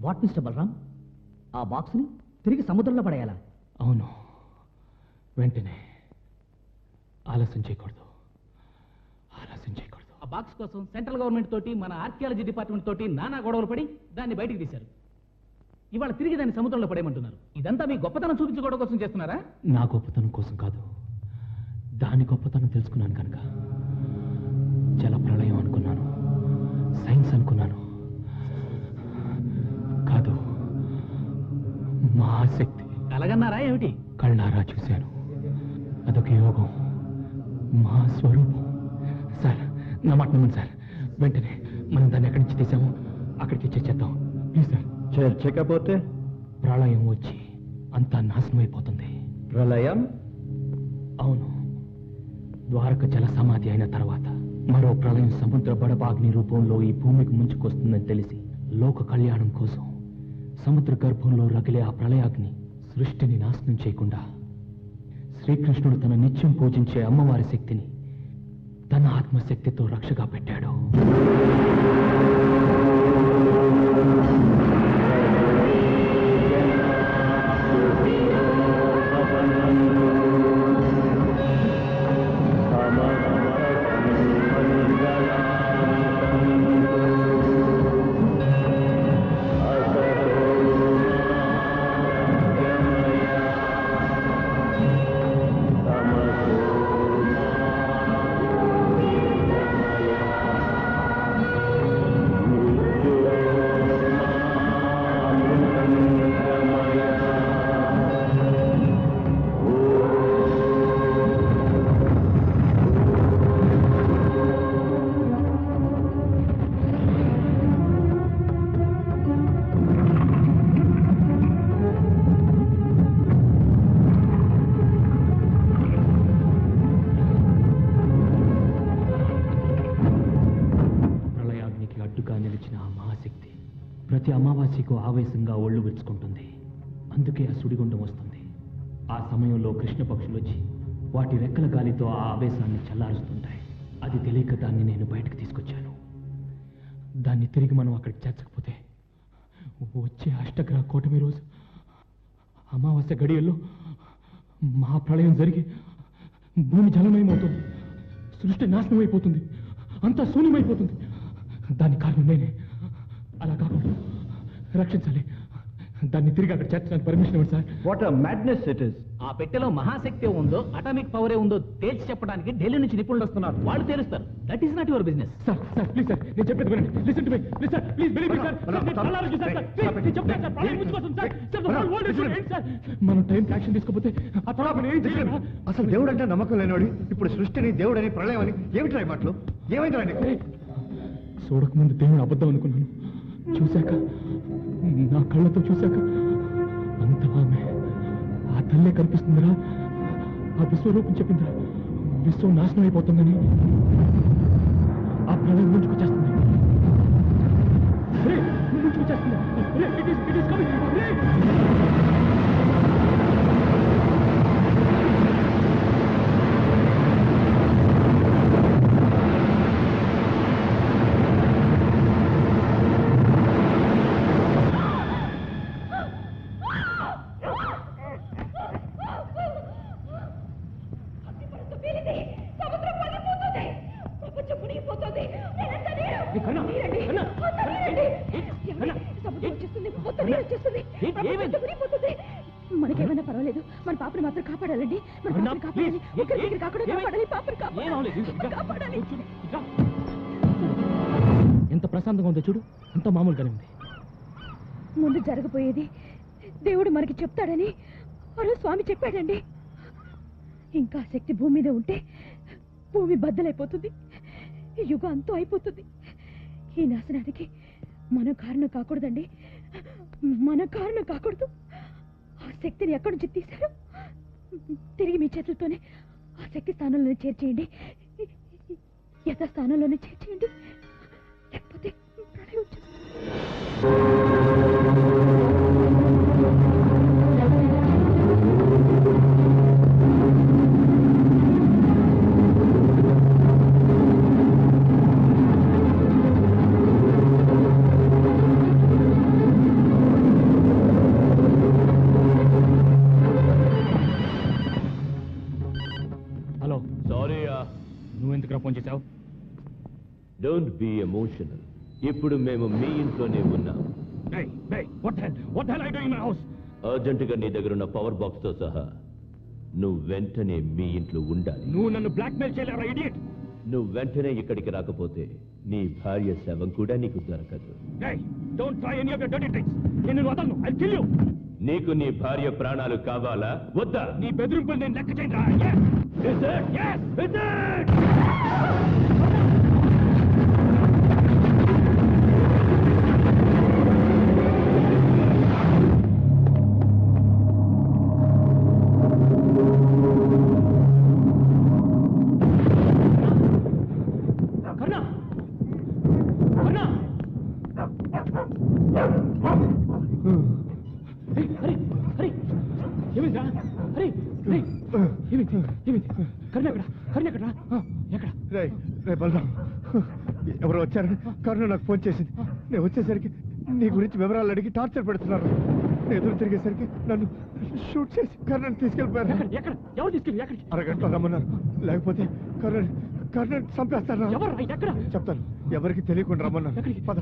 What mister Balaram, ఆ బాక్స్ని తిరిగి సముద్రంలో పడేయాలా? అవును, వెంటనే. ఆలస్యం చేయకూడదు. ఆ బాక్స్ కోసం సెంట్రల్ గవర్నమెంట్ తోటి మన ఆర్కియాలజీ డిపార్ట్మెంట్ తోటి నానా గొడవలు పడి దాన్ని బయటికి తీశారు. ఇవాళ తిరిగి దాన్ని సముద్రంలో పడేయమంటున్నారు. ఇదంతా మీ గొప్పతనం చూపించుకోవడం కోసం చేస్తున్నారా? నా గొప్పతనం కోసం కాదు, దాని గొప్పతనం తెలుసుకున్నాను కనుక. జల ప్రళయం అనుకున్నాను, సైన్స్ అనుకున్నాను. కాదు, మహాశక్తి. కలగన్నారా ఏమిటి? కళ్ళారా చూశాను. అదొక యోగం, మహాస్వరూపం. సార్, నా మాట నమ్మండి సార్. వెంటనే మనం దాన్ని ఎక్కడి నుంచి తీసామో అక్కడికి చేర్చేద్దాం ప్లీజ్ సార్. చేర్చకపోతే ప్రళయం వచ్చి అంతా నాశనం అయిపోతుంది. ప్రళయం? అవును. ద్వారక జల సమాధి అయిన తర్వాత మరో ప్రళయం సముద్ర బడబాగ్ని రూపంలో ఈ భూమికి ముంచుకొస్తుందని తెలిసి లోక కళ్యాణం కోసం సముద్ర గర్భంలో రగిలే ఆ ప్రళయాగ్ని సృష్టిని నాశనం చేయకుండా శ్రీకృష్ణుడు తన నిత్యం పూజించే అమ్మవారి శక్తిని తన ఆత్మశక్తితో రక్షగా పెట్టాడు. ప్రతి అమావాస్యకు ఆవేశంగా ఒళ్ళు విరుచుకుంటుంది. అందుకే ఆ సుడిగుండం వస్తుంది. ఆ సమయంలో కృష్ణ పక్షులు వచ్చి వాటి రెక్కల గాలితో ఆ ఆవేశాన్ని చల్లారుస్తుంటాయి. అది తెలియక దాన్ని నేను బయటకు తీసుకొచ్చాను. దాన్ని తిరిగి మనం అక్కడికి చేర్చకపోతే వచ్చే అష్టగ్రహ కూటమి రోజు అమావాస్య గడియల్లో మహాప్రళయం జరిగి భూమి జలమయమవుతుంది, సృష్టి నాశనం అయిపోతుంది, అంతా శూన్యమైపోతుంది. దాని కారణం నేనే. అలా కాకుండా రక్షించాలి. దాన్ని తిరిగి అక్కడ చేర్చడానికి పర్మిషన్ ఇవ్వండి sir. What a madness it is. ఆ పెట్టెలో మహాశక్తి ఉందో అటామిక్ పవరే ఉందో తేల్చి చెప్పడానికి ఢిల్లీ నుంచి నిపుణులు వస్తున్నారు. వాళ్ళు తేలుస్తారు. That is not your business. Sir sir please sir, నేను చెప్పేది వినండి. Listen to me please sir, please believe me sir. మనం టైం యాక్షన్ తీసుకోకపోతే అసలు దేవుడు అంటే నమ్మకం లేనివాడు ఇప్పుడు సృష్టిని దేవుడని ప్రళయం అని ఏమిటి రాయి మాటలు? ఏమైంది? చూడకముందు దేవుడు అబద్ధం అనుకున్నాను. చూశాక, నా కళ్ళతో చూశాక అంత ఆమె ఆ తల్లే కనిపిస్తుందిరా. ఆ విశ్వరూపం చెప్పిందిరా, విశ్వం నాశనం అయిపోతుందని. ఆ ప్రళయం ముంచుకొచ్చేస్తుంది. ముంచుకొచ్చేస్తుంది. మనకేమైనా పర్వాలేదు, మన పాపని మాత్రం కాపాడాలండి. ఎంత ప్రశాంతంగా ఉందో చూడు, అంత మామూలుగానే ఉంది. ముందు జరగబోయేది దేవుడు మనకి చెప్తాడని ఆ రోజు స్వామి చెప్పాడండి. ఇంకా శక్తి భూమి మీద ఉంటే భూమి బద్దలైపోతుంది, యుగం అంతా అయిపోతుంది. ఈ నాశనానికి మన కారణం కాకూడదండి, మన కారణం కాకూడదు. ఆ శక్తిని ఎక్కడి నుంచి తీశారు? తిరిగి మీ చేతులతోనే ఆ శక్తి స్థానంలోనే చేర్చేయండి, యథాస్థానంలోనే చేర్చేయండి, లేకపోతే ప్రళయం వచ్చేస్తుంది. ఎందుకు ఫోన్ చేశావు? Don't be emotional. ఇప్పుడు మేము మీ ఇంట్లోనే ఉన్నాం. అర్జెంటుగా నీ దగ్గర ఉన్న పవర్ బాక్స్ తో సహా నువ్వు వెంటనే మీ ఇంట్లో ఉండాలి. నువ్వు నన్ను బ్లాక్మెయిల్ చేయలేరా ఇడియట్? నువ్వు వెంటనే ఇక్కడికి రాకపోతే నీ భార్య శవం కూడా నీకు దొరకదు. Don't try any of your dirty tricks. నేను వదలను. I kill you. నీకు నీ భార్య ప్రాణాలు కావాలా వద్దా? నీ బెదిరింపులు నేను లెక్క చేయరా? yes is it yes is it. ఎవరో వచ్చారని కరుణ నాకు ఫోన్ చేసింది. నేను వచ్చేసరికి నీ గురించి వివరాలు అడిగి టార్చర్ పెడుతున్నారు. నేను ఎదురు తిరిగేసరికి నన్ను షూట్ చేసి కరుణని తీసుకెళ్ళిపోయారు. అరగంటలో రమ్మన్నారు. లేకపోతే కరుణ చంపేస్తారు. చెప్తాను. ఎవరికి తెలియకుండా రమ్మన్నారు. పద.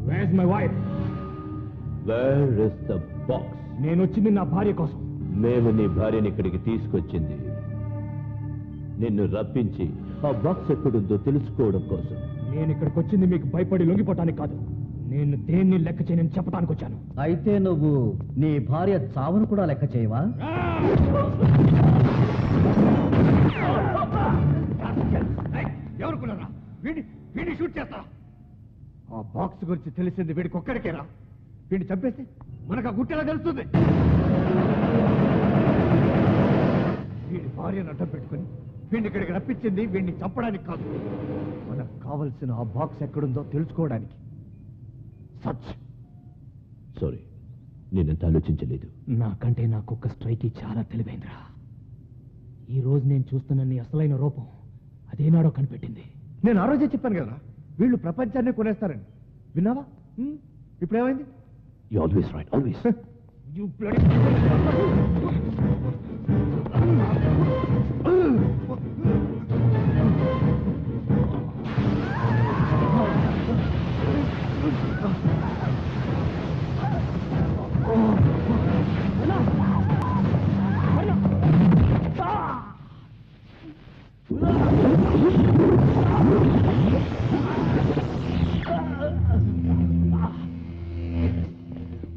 Where's my wife? Where is the box? నేను వచ్చింది నా భార్య కోసం. మేము నీ భార్యని ఇక్కడికి తీసుకొచ్చింది నిన్ను రప్పించి ఆ బాక్స్ ఎక్కడుందో తెలుసుకోవడం కోసం. నేను ఇక్కడికి వచ్చింది మీకు భయపడి లొంగిపోవటానికి కాదు. నేను దేన్ని లెక్క చేయనని చెప్పడానికి వచ్చాను. అయితే నువ్వు నీ భార్య చావును కూడా లెక్క చేయవా? ఎవరుకున్నారా? వీడిని షూట్ చేస్తా. ఆ బాక్స్ గురించి తెలిసింది వీడికి ఒక్కడికేరా. వీడిని చంపేస్తే మనకు ఆ గుట్టెలా తెలుస్తుంది. వీడి భార్యను అడ్డం పెట్టుకుని వీడిని ఇక్కడికి రప్పించింది వీడిని చంపడానికి కాదు. మనకు కావలసిన ఆ బాక్స్ ఎక్కడుందో తెలుసుకోవడానికి. సచ్ సారీ, నేనంత ఆలోచించలేదు. నాకంటే నా కుక్క స్ట్రైకి చాలా తెలివైందిరా. ఈ రోజు నేను చూస్తున్న నీ అసలైన రూపం అదేనాడో కనిపెట్టింది. నేను ఆ రోజే చెప్పాను కదా వీళ్ళు ప్రపంచాన్ని కొనేస్తారని. విన్నావా? ఇప్పుడు ఏమైంది? You always right, always. You bloody...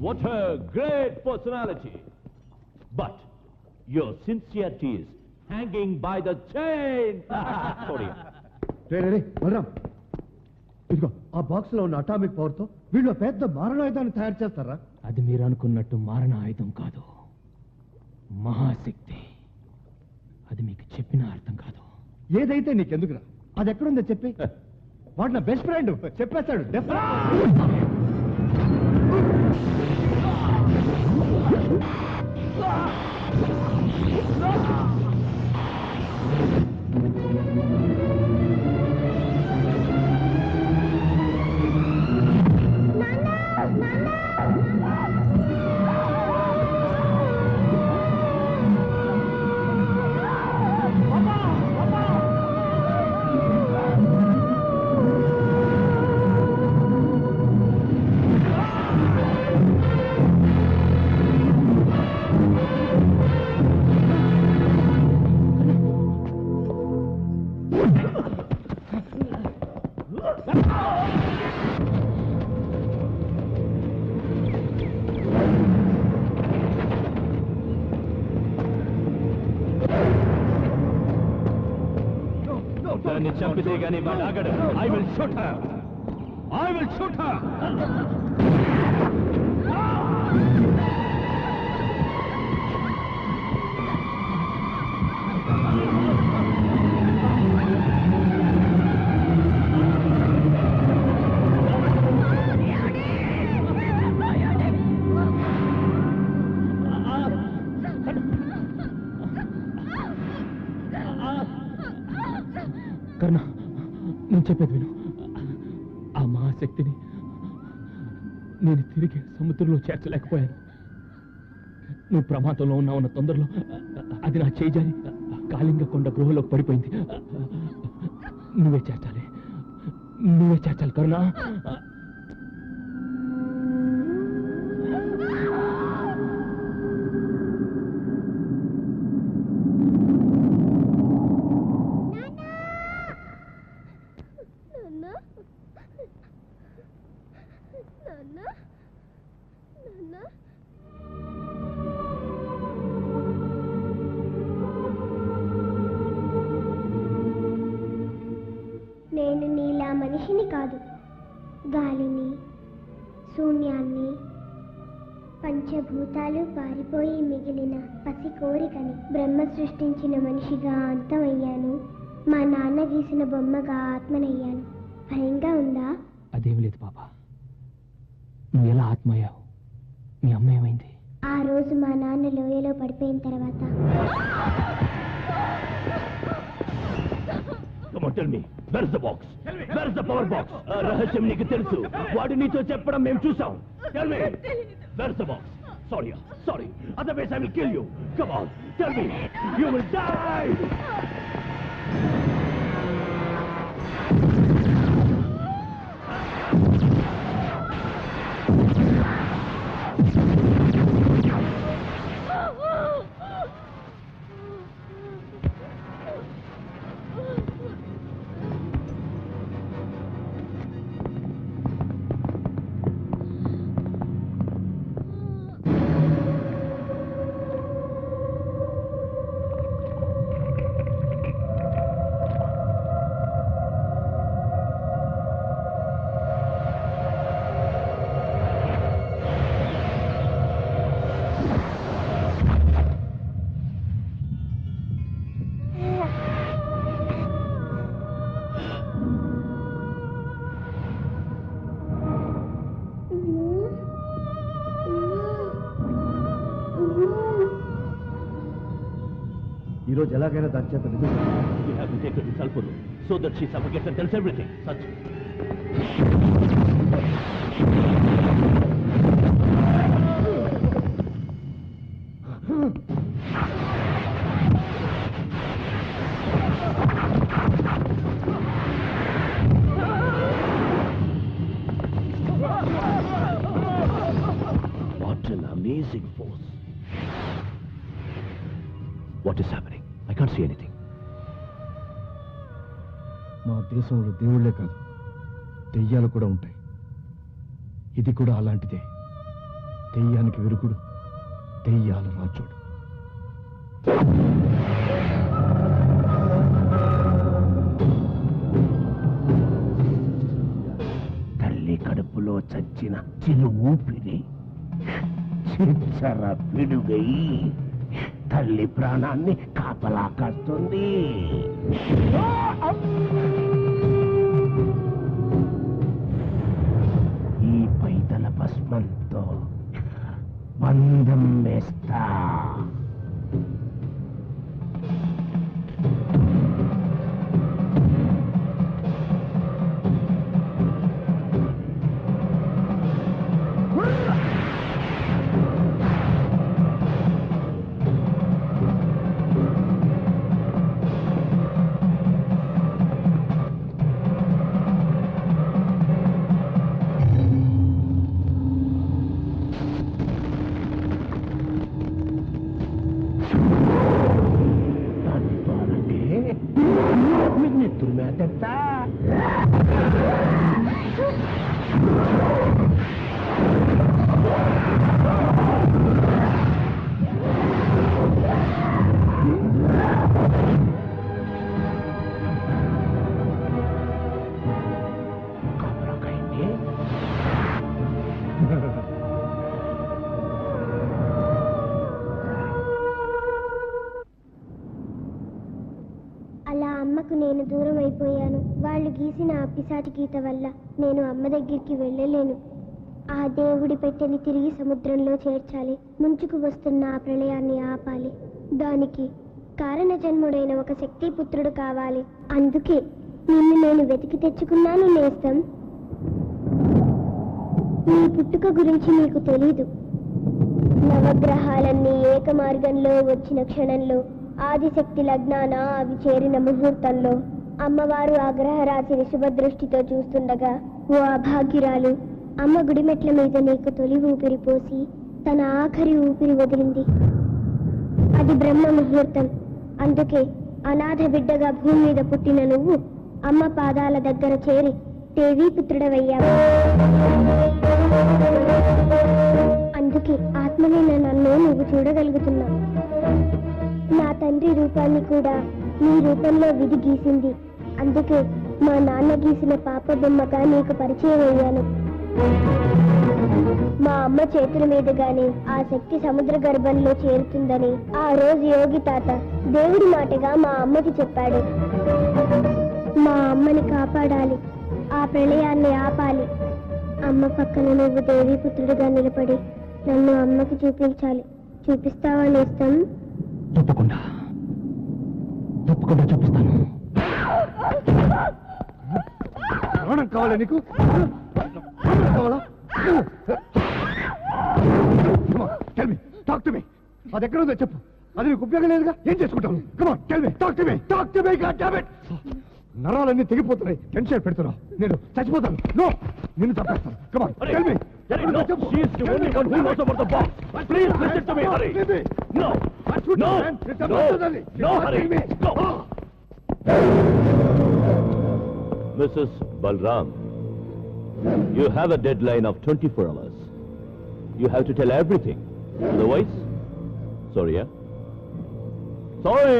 What a great personality. But your sincerity is hanging by the chain. Sorry. రే బలరాం, ఇదిగో ఆ బాక్స్ లో ఉన్న అటామిక్ పవర్ తో వీళ్ళు పెద్ద మారణాయుధాన్ని తయారు చేస్తారా? అది మీరు అనుకున్నట్టు మారణ ఆయుధం కాదు, మహాశక్తి. అది మీకు చెప్పిన అర్థం కాదు. ఏదైతే నీకెందుకురా? అది ఎక్కడుందో చెప్పి. వాడు నా బెస్ట్ ఫ్రెండ్, చెప్పేస్తాడు. దాన్ని చంపితే గానీ వాడు ఆగడు. I will shoot her. I will shoot her. కర్ణ, నేను చెప్పేది విను. ఆ మహాశక్తిని నేను తిరిగి సముద్రంలో చేర్చలేకపోయాను. నువ్వు ప్రమాదంలో ఉన్నావున్న తొందరలో అది నా చేజారి కాళింగ కొండ గృహలోకి పడిపోయింది. నువ్వే చేర్చాలి కరుణ. నేను నీలా మనిషిని కాదు, గాలిని, శూన్యాన్ని, పంచభూతాలు పారిపోయి మిగిలిన పసి కోరికని. బ్రహ్మ సృష్టించిన మనిషిగా అంతమయ్యాను, మా నాన్న గీసిన బొమ్మగా ఆత్మనయ్యాను. భయంగా ఉందా? అదేమి లేదు పాపా. నువ్వు ఎలా ఆత్మయ్యావు? మీ అమ్మ ఏమైంది? ఆ రోజు మా నాన్న లోయలో పడిపోయిన తర్వాత Come on, tell me. Where is the box? Where is the power box? రహస్యం నీకు తెలుసు. వాడు నీతో చెప్పడం మేము చూసాం. Tell me. Where is the box? Sorry. Otherwise I will kill you. Come on, tell me. You will die. ఈ రోజు ఎలాగైనా దాని చేత నిజం You have to take her to Salpuru so that she suffocates and tells everything. Such. What an amazing force. What is happening? I can't see anything. మా దేశంలో దేవుళ్లే కాదు, దెయ్యాలు కూడా ఉంటాయి. ఇది కూడా అలాంటిదే. దెయ్యానికి విరుగుడు, దెయ్యాల రాజుడు. తల్లి కడుపులో చచ్చిన చిరు ఊపిరి చిచ్చర పిడుగై తల్లి ప్రాణాన్ని కాపలా కాస్తుంది. ఈ పైతల భస్మంతో బంధం వేస్తా. అలా అమ్మకు నేను దూరం అయిపోయాను. వాళ్ళు గీసిన ఆ పిశాచి గీత వల్ల నేను అమ్మ దగ్గరికి వెళ్ళలేను. ఆ దేవుడి పెట్టెని తిరిగి సముద్రంలో చేర్చాలి. ముంచుకు వస్తున్న ఆ ప్రళయాన్ని ఆపాలి. దానికి కారణ జన్ముడైన ఒక శక్తిపుత్రుడు కావాలి. అందుకే నిన్ను నేను వెతికి తెచ్చుకున్నాను నేస్తం. నీ పుట్టుక గురించి నీకు తెలీదు. నవగ్రహాలన్నీ ఏక మార్గంలో వచ్చిన క్షణంలో, ఆదిశక్తి లగ్నాన అవి చేరిన ముహూర్తంలో, అమ్మవారు ఆ గ్రహరాశిని శుభదృష్టితో చూస్తుండగా ఓ అభాగ్యురాలు అమ్మ గుడిమెట్ల మీద నీకు తొలి ఊపిరి పోసి తన ఆఖరి ఊపిరి వదిలింది. అది బ్రహ్మ ముహూర్తం. అందుకే అనాథ బిడ్డగా భూమి మీద పుట్టిన నువ్వు అమ్మ పాదాల దగ్గర చేరి దేవీపుత్రుడవయ్యావు. అందుకే ఆత్మనైన నన్ను నువ్వు చూడగలుగుతున్నావు. నా తండ్రి రూపాన్ని కూడా నీ రూపంలో విధి గీసింది. అందుకే మా నాన్న గీసిన పాప బొమ్మగా నీకు పరిచయం అయ్యాను. మా అమ్మ చేతుల మీదుగానే ఆ శక్తి సముద్ర గర్భంలో చేరుతుందని ఆ రోజు యోగి తాత దేవుడి మాటగా మా అమ్మకి చెప్పాడు. మా అమ్మని కాపాడాలి, ఆ ప్రళయాన్ని ఆపాలి. అమ్మ పక్కన నువ్వు దేవీపుత్రుడిగా నిలబడి నన్ను అమ్మకి చూపించాలి. చూపిస్తావా నేస్తం? తప్పకుండా తప్పకుండా చూపిస్తాను. ప్రాణం కావాలా నీకు? కావాలా? టాక్ టు మీ. అది ఎక్కడ ఉందో చెప్పు. అది నీకు ఉపయోగం లేదుగా, ఏం చేసుకుంటావు? Come on tell me, talk to me, talk to me. God damn it, నరాలన్నీ తెగిపోతున్నాయి. టెన్షన్ పెడుతున్నావు. నేను చచ్చిపోతాను. నో, నిన్ను చంపేస్తాను. Come on tell me. No, she is the only one who knows about the box. Please listen to me, hurry. No, no, no, hurry. Go. Mrs. Balram, you have a deadline of 24 hours. You have to tell everything. Otherwise, sorry, yeah? Sorry.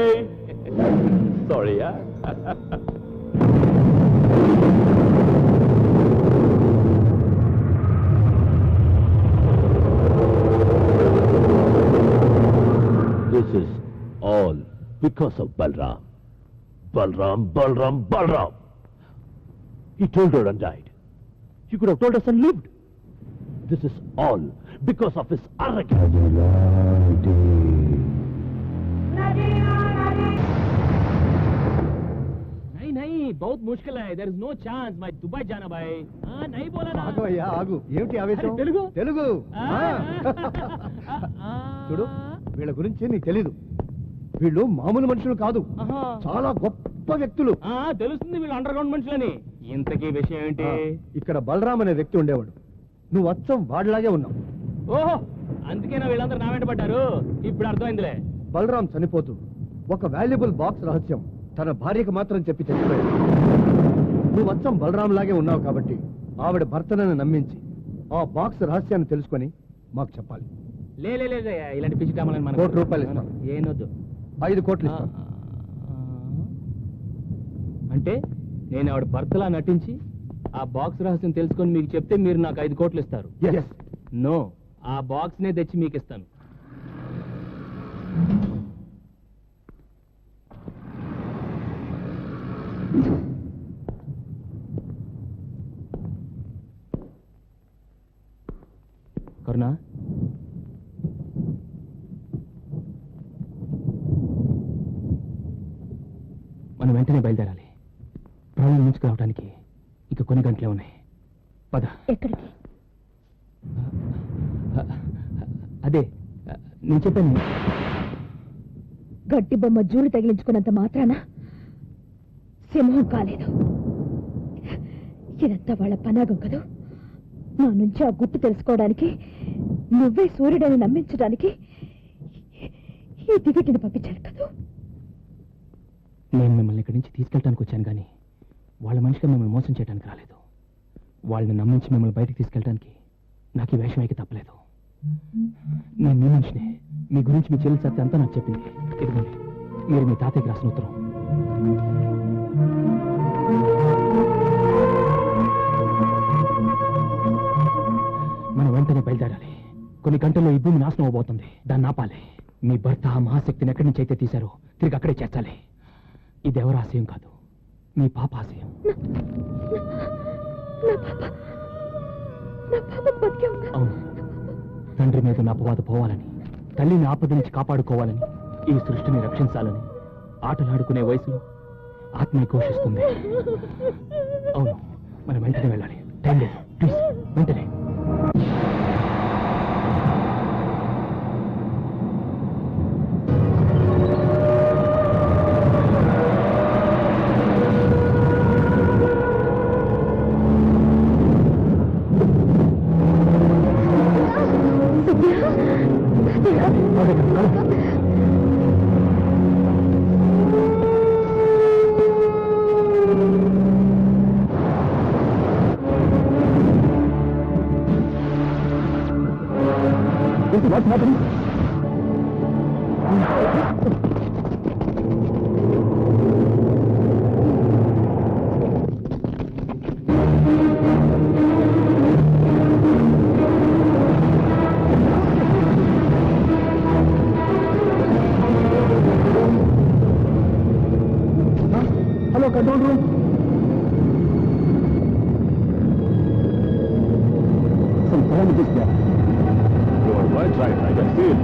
Sorry, yeah? This is all because of Balram. Balram. He told her and died. He could have told us and lived. This is all because of his arrogance. नहीं बहुत मुश्किल है. There is no chance. मैं Dubai जाना भाई. हाँ नहीं बोला ना. ఆగు అయ్యా ఆగు. ఏమిటి ఆవేశం? తెలుగు? తెలుగు. చూడు, వీళ్ళ గురించి నీకు తెలీదు. వీళ్ళు మామూలు మనుషులు కాదు, చాలా గొప్ప వ్యక్తులు. తెలుస్తుంది వీళ్ళు అండర్ గ్రౌండ్ మనుషులని. ఇంతకీ విషయం ఏంటి? ఇక్కడ బలరాం అనే వ్యక్తి ఉండేవాడు. నువ్వు అచ్చం వాడిలాగే ఉన్నావు. ఓహో, అందుకేనా వీళ్ళందరూ నా వెంట పడ్డారు. ఇప్పుడు అర్థమైందిలే. బలరాం చనిపోతూ ఒక వాల్యుబుల్ బాక్స్ రహస్యం తన భార్యకు మాత్రం చెప్పి చచ్చిపోయాడు. నువ్వు అచ్చం బలరాం లాగే ఉన్నావు కాబట్టి ఆవిడ భర్తనని నమ్మించి ఆ బాక్స్ రహస్యాన్ని తెలుసుకొని మాకు చెప్పాలి. లేదు ఇలాంటి పిచ్చి కావాలని మనం ₹1 కోటి ఇస్తాం. ఏనొద్దు. 5 కోట్లు ఇస్తాం. అంటే నేను ఆవిడ భర్తలా నటించి ఆ బాక్స్ రహస్యం తెలుసుకొని మీకు చెప్తే మీరు నాకు 5 కోట్లు ఇస్తారు? Yes. నో, ఆ బాక్స్ నే తెచ్చి మీకు ఇస్తాను. కరుణ, మనం వెంటనే బయలుదేరాలి. ప్రాణాల నుంచి రావడానికి ఇక కొన్ని గంటలే ఉన్నాయి. పద. ఎక్కడికి? అదే నేను చెప్పాను. గట్టి బొమ్మ జూలు తగిలించుకున్నంత మాత్రాన సింహం కాలేదు. ఇదంతా వాళ్ళ పనాగం కదూ. నా నుంచి ఆ గుట్టు తెలుసుకోవడానికి, నువ్వే సూర్యుడని నమ్మించడానికి ఈ దివిటిని పంపించాను కదూ. నేను మిమ్మల్ని ఇక్కడి నుంచి తీసుకెళ్ళడానికి వచ్చాను, కానీ వాళ్ళ మనిషిగా మిమ్మల్ని మోసం చేయడానికి రాలేదు. వాళ్ళని నమ్మించి మిమ్మల్ని బయటికి తీసుకెళ్ళడానికి నాకు ఈ వేషం అయితే తప్పలేదు. నేను మీ మనిషిని. మీ గురించి మీ చెల్లి సత్య అంతా నాకు చెప్పింది. ఇదిగోండి, మీరు మీ తాతయ్యకి రాసిన ఉత్తరం. మనం వెంటనే బయలుదేరాలి. కొన్ని గంటల్లో ఈ భూమి నాశనం అవబోతుంది. దాన్ని ఆపాలి. మీ భర్త ఆ మహాశక్తిని ఎక్కడి నుంచి అయితే తీశారో తిరిగి అక్కడే చేర్చాలి. ఇది ఎవరి ఆశయం కాదు, మీ పాప ఆశయం. అవును, తండ్రి మీద నా అపవాదు పోవాలని, తల్లిని ఆపద నుంచి కాపాడుకోవాలని, ఈ సృష్టిని రక్షించాలని ఆటలాడుకునే వయసులో ఆత్మని ఘోషిస్తుంది. అవును, మనం వెంటనే వెళ్ళాలి. టైం లేదు, ప్లీజ్ వెంటనే. What's happening? Hello, control room. Some parameters there. Right, I can see it.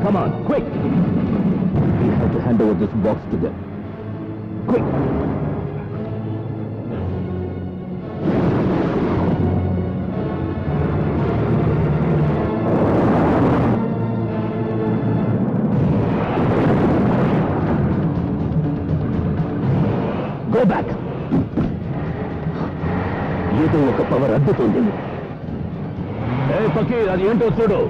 Come on, quick! We have to hand over this box to them. Quick! Go back! ఏదో ఒక పవర్ అద్దుతుంది. ఏ ఫకీర్, అది ఏంటో చూడు.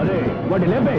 అరే వాడి లేపే.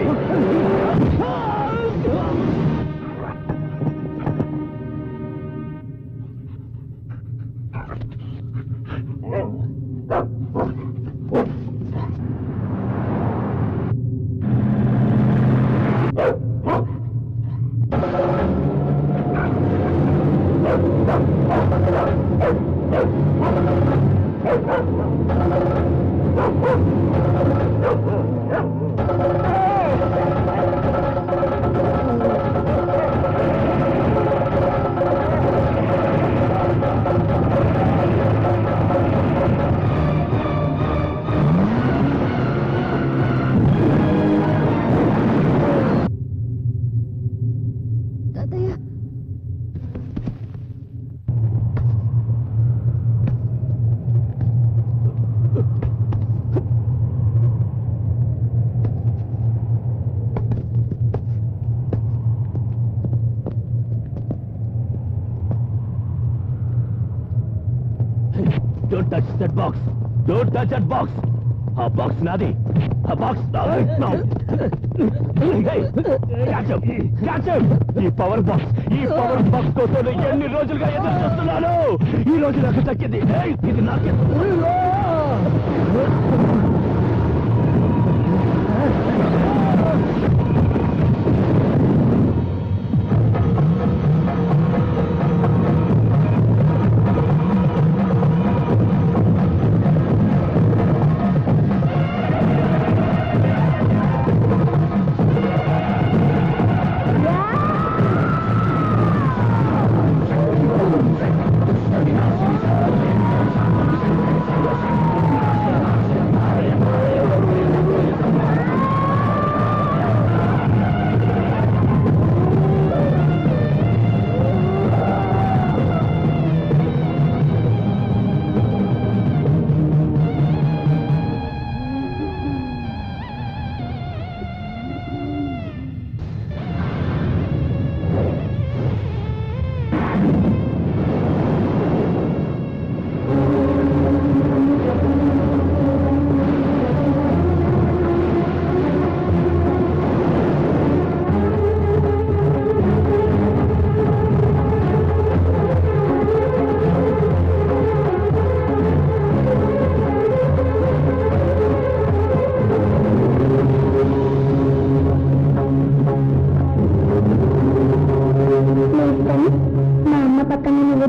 touch that box. Don't touch that box. A box నాది. A box నాది. No. Hey, catch him. Catch him. ఈ పవర్ బాక్స్ కోసం నేను ఎన్ని రోజులుగా ఎదురు చూస్తున్నాను. ఈ రోజు నాకు దక్కింది. Hey, ఇది నాకే.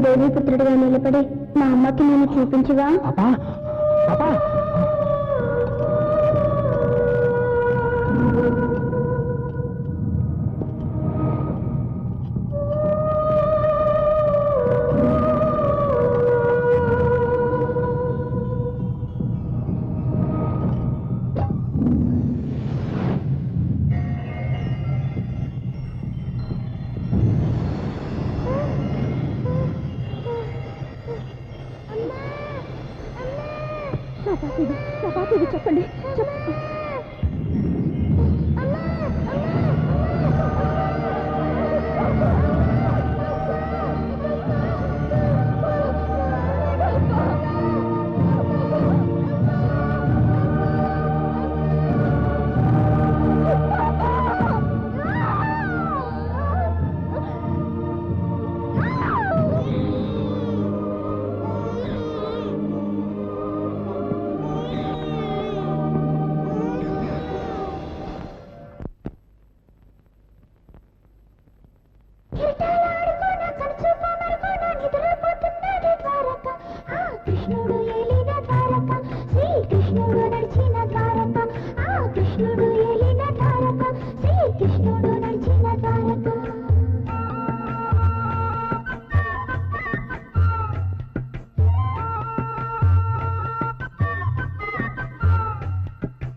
దేవీపుత్రుడిగా నిలబడి మా అమ్మకి నేను చూపించగా చెప్పండి. Get down!